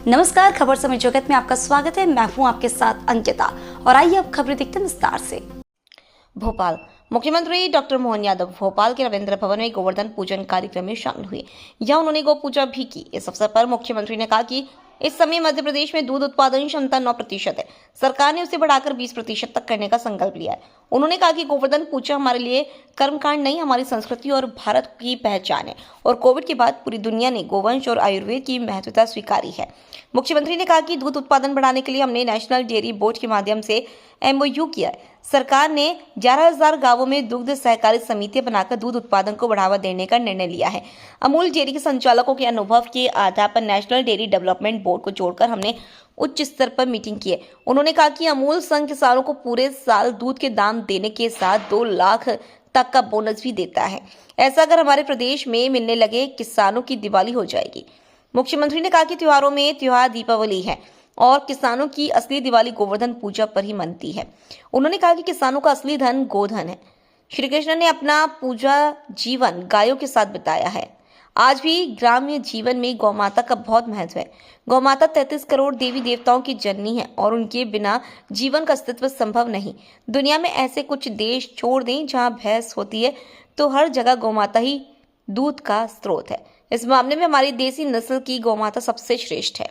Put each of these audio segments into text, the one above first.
नमस्कार, खबर समय जगत में आपका स्वागत है। मैं हूं आपके साथ अंकिता और आइए अब खबरें देखते हैं विस्तार से। भोपाल मुख्यमंत्री डॉक्टर मोहन यादव भोपाल के रविंद्र भवन में गोवर्धन पूजन कार्यक्रम में शामिल हुए। यहां उन्होंने गौ पूजा भी की। इस अवसर पर मुख्यमंत्री ने कहा कि इस समय मध्य प्रदेश में दूध उत्पादन क्षमता 9% है। सरकार ने उसे बढ़ाकर 20% तक करने का संकल्प लिया है। उन्होंने कहा कि गोवर्धन पूजा हमारे लिए कर्मकांड नहीं, हमारी संस्कृति और भारत की पहचान है और कोविड के बाद पूरी दुनिया ने गोवंश और आयुर्वेद की महत्वता स्वीकारी है। मुख्यमंत्री ने कहा कि दूध उत्पादन बढ़ाने के लिए हमने नेशनल डेयरी बोर्ड के माध्यम से MOU किया है। सरकार ने 11,000 गांवों में दुग्ध सहकारी समितियां बनाकर दूध उत्पादन को बढ़ावा देने का निर्णय लिया है। अमूल डेयरी के संचालकों के अनुभव के आधार पर नेशनल डेयरी डेवलपमेंट बोर्ड को जोड़कर हमने उच्च स्तर पर मीटिंग की है। उन्होंने कहा कि अमूल संघ किसानों को पूरे साल दूध के दाम देने के साथ 2 लाख तक का बोनस भी देता है। ऐसा अगर हमारे प्रदेश में मिलने लगे, किसानों की दिवाली हो जाएगी। मुख्यमंत्री ने कहा कि त्योहारों में त्योहार दीपावली है और किसानों की असली दिवाली गोवर्धन पूजा पर ही मनती है। उन्होंने कहा कि किसानों का असली धन गोधन है। श्री कृष्ण ने अपना पूजा जीवन गायों के साथ बिताया है। आज भी ग्राम्य जीवन में गौ माता का बहुत महत्व है। गौ माता 33 करोड़ देवी देवताओं की जननी है और उनके बिना जीवन का अस्तित्व संभव नहीं। दुनिया में ऐसे कुछ देश छोड़ दें जहां भैंस होती है तो हर जगह गौ माता ही दूध का स्रोत है। इस मामले में हमारी देसी नस्ल की गौ माता सबसे श्रेष्ठ है।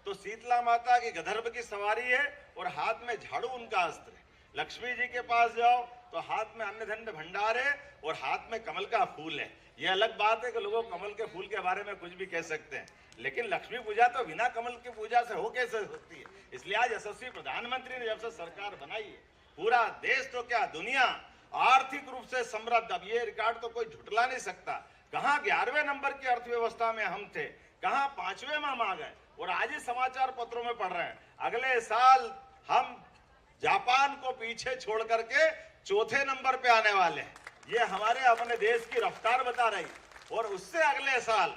तो शीतला माता की गधर्व की सवारी है और हाथ में झाड़ू उनका अस्त्र है। लक्ष्मी जी के पास जाओ तो हाथ में अन्न धन्य भंडार है और हाथ में कमल का फूल है। ये अलग बात है कि लोगों कमल के फूल के बारे में कुछ भी कह सकते हैं, लेकिन लक्ष्मी पूजा तो बिना कमल की पूजा से हो कैसे सकती है। इसलिए आज यशस्वी प्रधानमंत्री ने जब से सरकार बनाई है, पूरा देश तो क्या दुनिया आर्थिक रूप से समृद्ध। अब ये रिकॉर्ड तो कोई झुटला नहीं सकता। कहाँ 11वें नंबर की अर्थव्यवस्था में हम थे, कहाँ 5वें में हम आ गए और आज ही समाचार पत्रों में पढ़ रहे हैं अगले साल हम जापान को पीछे छोड़ करके 4थे नंबर पे आने वाले हैं। ये हमारे अपने देश की रफ्तार बता रही। और उससे अगले साल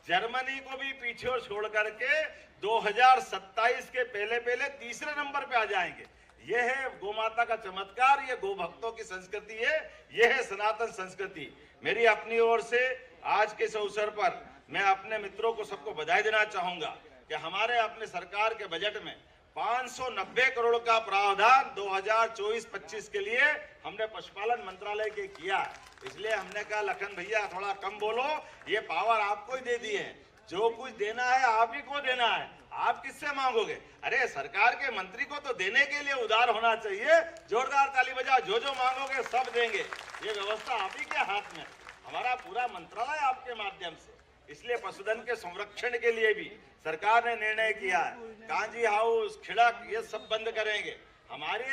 जर्मनी को भी पीछे छोड़ करके 2027 के पहले तीसरे नंबर पे आ जाएंगे। ये है गोमाता का चमत्कार, ये गो भक्तों की संस्कृति है, ये है सनातन संस्कृति। मेरी अपनी ओर से आज के इस अवसर पर मैं अपने मित्रों को सबको बधाई देना चाहूंगा कि हमारे अपने सरकार के बजट में 590 करोड़ का प्रावधान 2024-25 के लिए हमने पशुपालन मंत्रालय के किया। इसलिए हमने कहा लखन भैया थोड़ा कम बोलो, ये पावर आपको ही दे दी है। जो कुछ देना है आप ही को देना है, आप किससे मांगोगे। अरे सरकार के मंत्री को तो देने के लिए उदार होना चाहिए। जोरदार ताली बजाओ, जो जो मांगोगे सब देंगे। ये व्यवस्था आप ही के हाथ में, हमारा पूरा मंत्रालय आपके माध्यम से। इसलिए पशुधन के संरक्षण के लिए भी सरकार ने निर्णय किया है। कांजी हाउस, खिड़क, ये सब बंद करेंगे। हमारे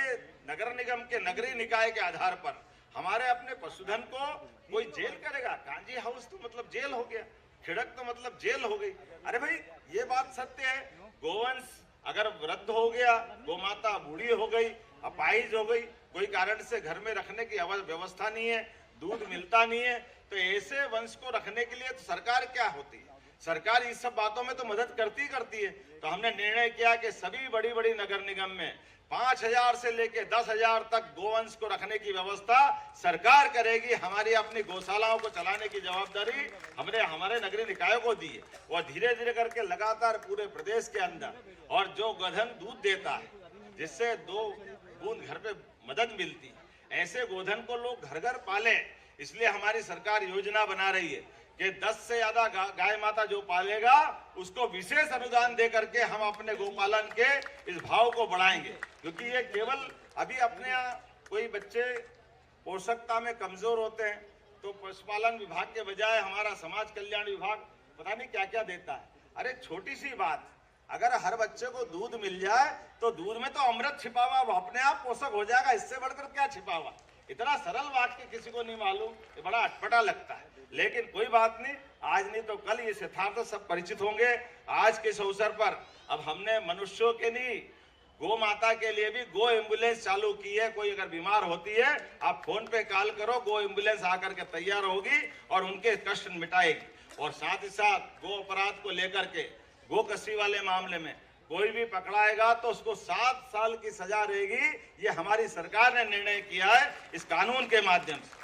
नगर निगम के नगरीय निकाय के आधार पर हमारे अपने पशुधन को कोई जेल करेगा। कांजी हाउस तो मतलब जेल हो गया, खिड़क तो मतलब जेल हो गई। अरे भाई ये बात सत्य है। गोवंश अगर वृद्ध हो गया, गौ माता बूढ़ी हो गई, अपाहिज हो गई, कोई कारण से घर में रखने की व्यवस्था नहीं है, दूध मिलता नहीं है, तो ऐसे वंश को रखने के लिए तो सरकार क्या होती है, सरकार इस सब बातों में तो मदद करती है। तो हमने निर्णय किया कि सभी बड़ी बड़ी नगर निगम में 5,000 से लेकर 10,000 तक गोवंश को रखने की व्यवस्था सरकार करेगी। हमारी अपनी गौशालाओं को चलाने की जवाबदारी हमने हमारे नगरीय निकायों को दी है और धीरे धीरे करके लगातार पूरे प्रदेश के अंदर। और जो गोधन दूध देता है, जिससे 2 बूंद घर पे मदद मिलती है, ऐसे गोधन को लोग घर घर पाले। इसलिए हमारी सरकार योजना बना रही है कि 10 से ज्यादा गाय माता जो पालेगा उसको विशेष अनुदान दे करके हम अपने गोपालन के इस भाव को बढ़ाएंगे। क्योंकि ये केवल अभी अपने यहाँ कोई बच्चे पोषकता में कमजोर होते हैं तो पशुपालन विभाग के बजाय हमारा समाज कल्याण विभाग पता नहीं क्या क्या देता है। अरे छोटी सी बात, अगर हर बच्चे को दूध मिल जाए तो दूध में तो अमृत छिपा हुआ, वो अपने आप पोषक हो जाएगा। इससे बढ़कर क्या छिपा हुआ। इतना सरल वाक्य किसी को नहीं मालूम, ये बड़ा अटपटा लगता है, लेकिन कोई बात नहीं, आज नहीं तो कल ये यथार्थ सब परिचित होंगे। आज के इस अवसर पर अब हमने मनुष्यों के नहीं, गौ माता के लिए भी गो एम्बुलेंस चालू की है। कोई अगर बीमार होती है, आप फोन पे कॉल करो, गो एम्बुलेंस आकर के तैयार होगी और उनके कष्ट मिटाएगी। और साथ ही साथ गो अपराध को लेकर के, गो कसी वाले मामले में कोई भी पकड़ाएगा तो उसको 7 साल की सजा रहेगी। ये हमारी सरकार ने निर्णय किया है इस कानून के माध्यम से।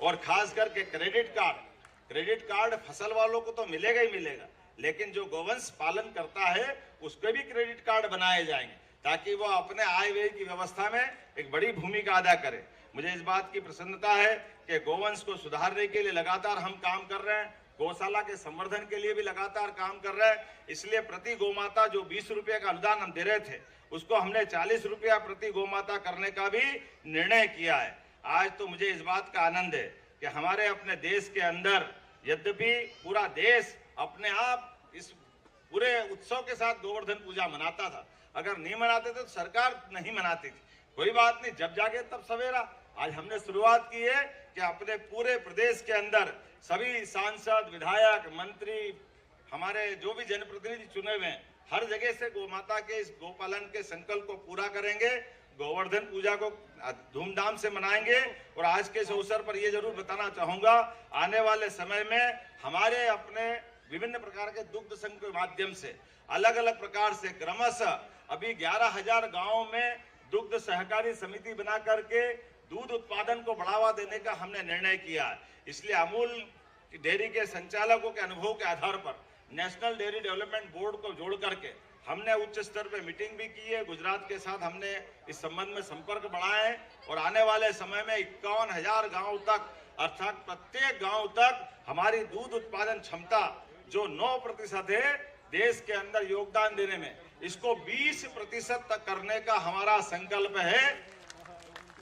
और खास करके क्रेडिट कार्ड फसल वालों को तो मिलेगा ही मिलेगा, लेकिन जो गोवंश पालन करता है उसके भी क्रेडिट कार्ड बनाए जाएंगे ताकि वो अपने आय व्यय की व्यवस्था में एक बड़ी भूमिका अदा करे। मुझे इस बात की प्रसन्नता है कि गोवंश को सुधारने के लिए लगातार हम काम कर रहे हैं, गौशाला के संवर्धन के लिए भी लगातार काम कर रहे हैं। इसलिए प्रति गोमाता जो 20 रुपये का अनुदान हम दे रहे थे उसको हमने 40 रुपया प्रति गोमाता करने का भी निर्णय किया है। आज तो मुझे इस बात का आनंद है कि हमारे अपने देश के अंदर, यद्यपि पूरा देश अपने आप इस पूरे उत्सव के साथ गोवर्धन पूजा मनाता था, अगर नहीं मनाते थे तो सरकार नहीं मनाती थी, कोई बात नहीं, जब जागे तब सवेरा। आज हमने शुरुआत की है कि अपने पूरे प्रदेश के अंदर सभी सांसद, विधायक, मंत्री, हमारे जो भी जनप्रतिनिधि चुने हुए हैं, हर जगह से गोमाता के इस गोपालन के संकल्प को पूरा करेंगे, गोवर्धन पूजा को धूमधाम से मनाएंगे। और आज के इस अवसर पर यह जरूर बताना चाहूंगा, आने वाले समय में हमारे अपने विभिन्न प्रकार के दुग्ध संघ के माध्यम से अलग अलग प्रकार से क्रमशः अभी 11,000 गांवों में दुग्ध सहकारी समिति बना करके दूध उत्पादन को बढ़ावा देने का हमने निर्णय किया है। इसलिए अमूल डेयरी के संचालकों के अनुभव के आधार पर नेशनल डेयरी डेवलपमेंट बोर्ड को जोड़ करके हमने उच्च स्तर पर मीटिंग भी की है। गुजरात के साथ हमने इस संबंध में संपर्क बढ़ाए हैं और आने वाले समय में 51,000 गांव तक, अर्थात प्रत्येक गांव तक हमारी दूध उत्पादन क्षमता जो 9% है देश के अंदर योगदान देने में, इसको 20% तक करने का हमारा संकल्प है।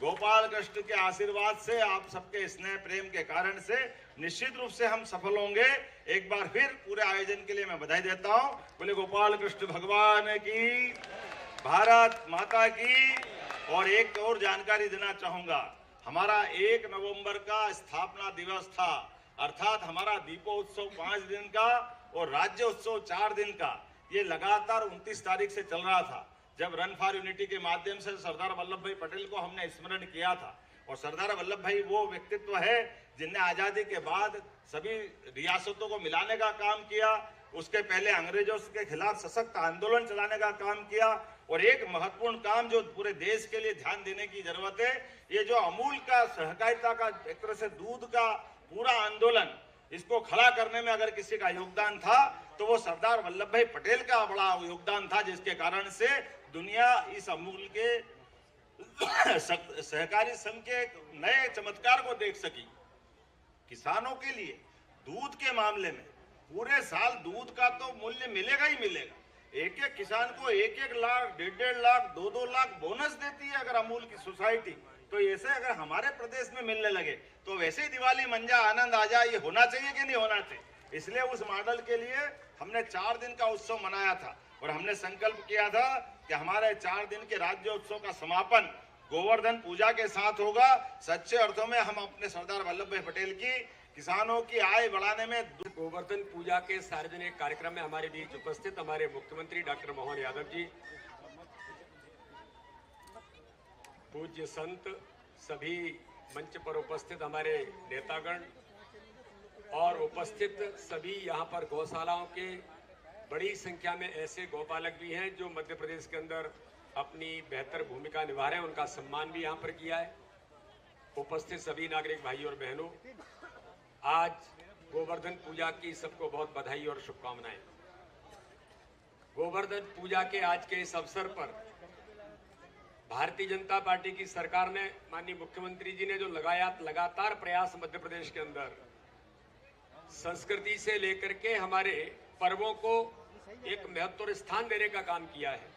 गोपाल कृष्ण के आशीर्वाद से, आप सबके स्नेह प्रेम के कारण से निश्चित रूप से हम सफल होंगे। एक बार फिर पूरे आयोजन के लिए मैं बधाई देता हूं। बोले गोपाल कृष्ण भगवान की, भारत माता की। और एक और जानकारी देना चाहूंगा, हमारा 1 नवंबर का स्थापना दिवस था, अर्थात हमारा दीपोत्सव 5 दिन का और राज्य उत्सव 4 दिन का, ये लगातार 29 तारीख से चल रहा था, जब रन फॉर यूनिटी के माध्यम से सरदार वल्लभ भाई पटेल को हमने स्मरण किया था। और सरदार वल्लभ भाई वो व्यक्तित्व है जिनने आजादी के बाद सभी रियासतों को मिलाने का काम किया, उसके पहले अंग्रेजों के खिलाफ सशक्त आंदोलन चलाने का काम किया। और एक महत्वपूर्ण काम जो पूरे देश के लिए ध्यान देने की जरूरत है, ये जो अमूल का सहकारिता का एक तरह से दूध का पूरा आंदोलन, इसको खड़ा करने में अगर किसी का योगदान था तो वो सरदार वल्लभ भाई पटेल का बड़ा योगदान था, जिसके कारण से दुनिया इस अमूल के सहकारी संघ के नए चमत्कार को देख सकी। किसानों के लिए दूध के मामले में पूरे साल दूध का तो मूल्य मिलेगा ही मिलेगा। एक एक किसान को 1-1 लाख, 1.5 लाख, 2-2 लाख बोनस देती है अगर अमूल की सोसाइटी। तो ऐसे अगर हमारे प्रदेश में मिलने लगे तो वैसे ही दिवाली मंजा आनंद आ जाए, ये होना चाहिए कि नहीं होना चाहिए। इसलिए उस मॉडल के लिए हमने 4 दिन का उत्सव मनाया था और हमने संकल्प किया था कि हमारे 4 दिन के राज्योत्सव का समापन गोवर्धन पूजा के साथ होगा। सच्चे अर्थों में हम अपने सरदार वल्लभ भाई पटेल की किसानों की आय बढ़ाने में गोवर्धन पूजा के सार्वजनिक कार्यक्रम में हमारे बीच उपस्थित हमारे मुख्यमंत्री डॉक्टर मोहन यादव जी, पूज्य संत, सभी मंच पर उपस्थित हमारे नेतागण और उपस्थित सभी यहाँ पर गौशालाओं के बड़ी संख्या में ऐसे गौपालक भी हैं जो मध्य प्रदेश के अंदर अपनी बेहतर भूमिका निभा रहे हैं, उनका सम्मान भी यहाँ पर किया है। उपस्थित सभी नागरिक भाई और बहनों, आज गोवर्धन पूजा की सबको बहुत बधाई और शुभकामनाएं। गोवर्धन पूजा के आज के इस अवसर पर भारतीय जनता पार्टी की सरकार ने, माननीय मुख्यमंत्री जी ने जो लगातार प्रयास मध्य प्रदेश के अंदर संस्कृति से लेकर के हमारे पर्वों को एक महत्वपूर्ण स्थान देने का काम किया है।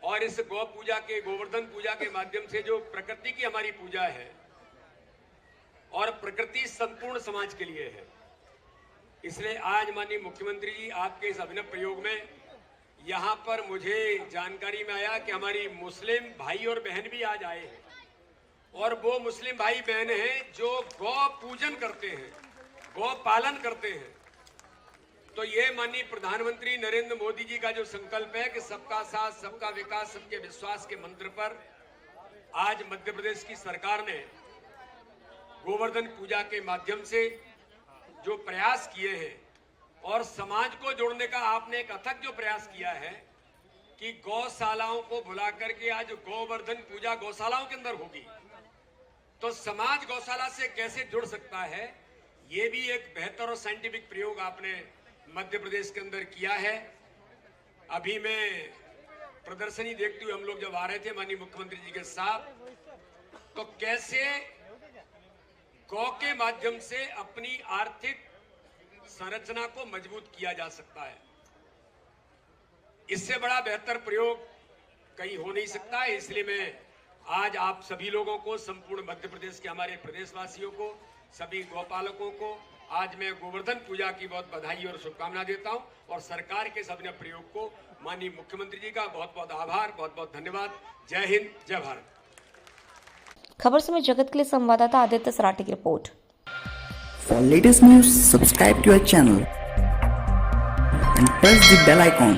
और इस गौ पूजा के, गोवर्धन पूजा के माध्यम से जो प्रकृति की हमारी पूजा है, और प्रकृति संपूर्ण समाज के लिए है, इसलिए आज माननीय मुख्यमंत्री जी आपके इस अभिनव प्रयोग में यहाँ पर मुझे जानकारी में आया कि हमारी मुस्लिम भाई और बहन भी आज आए हैं। और वो मुस्लिम भाई बहन हैं जो गौ पूजन करते हैं, गौ पालन करते हैं। तो ये माननीय प्रधानमंत्री नरेंद्र मोदी जी का जो संकल्प है कि सबका साथ, सबका विकास, सबके विश्वास के मंत्र पर आज मध्य प्रदेश की सरकार ने गोवर्धन पूजा के माध्यम से जो प्रयास किए हैं और समाज को जोड़ने का आपने एक अथक जो प्रयास किया है कि गौशालाओं को बुला करके आज गोवर्धन पूजा गौशालाओं के अंदर होगी, तो समाज गौशाला से कैसे जुड़ सकता है, ये भी एक बेहतर और साइंटिफिक प्रयोग आपने मध्य प्रदेश के अंदर किया है। अभी मैं प्रदर्शनी देखते हुए हम लोग जब आ रहे थे माननीय मुख्यमंत्री जी के साथ, तो कैसे गौ के माध्यम से अपनी आर्थिक संरचना को मजबूत किया जा सकता है। इससे बड़ा बेहतर प्रयोग कहीं हो नहीं सकता है। इसलिए मैं आज आप सभी लोगों को, संपूर्ण मध्य प्रदेश के हमारे प्रदेशवासियों को, सभी गौपालकों को आज मैं गोवर्धन पूजा की बहुत बधाई और शुभकामना देता हूं और सरकार के सभी प्रयोग को माननीय मुख्यमंत्री जी का बहुत बहुत आभार, बहुत बहुत धन्यवाद। जय हिंद, जय भारत। खबर समय जगत के लिए संवाददाता आदित्य सराठी की report. For latest news, subscribe to our channel and press the bell icon.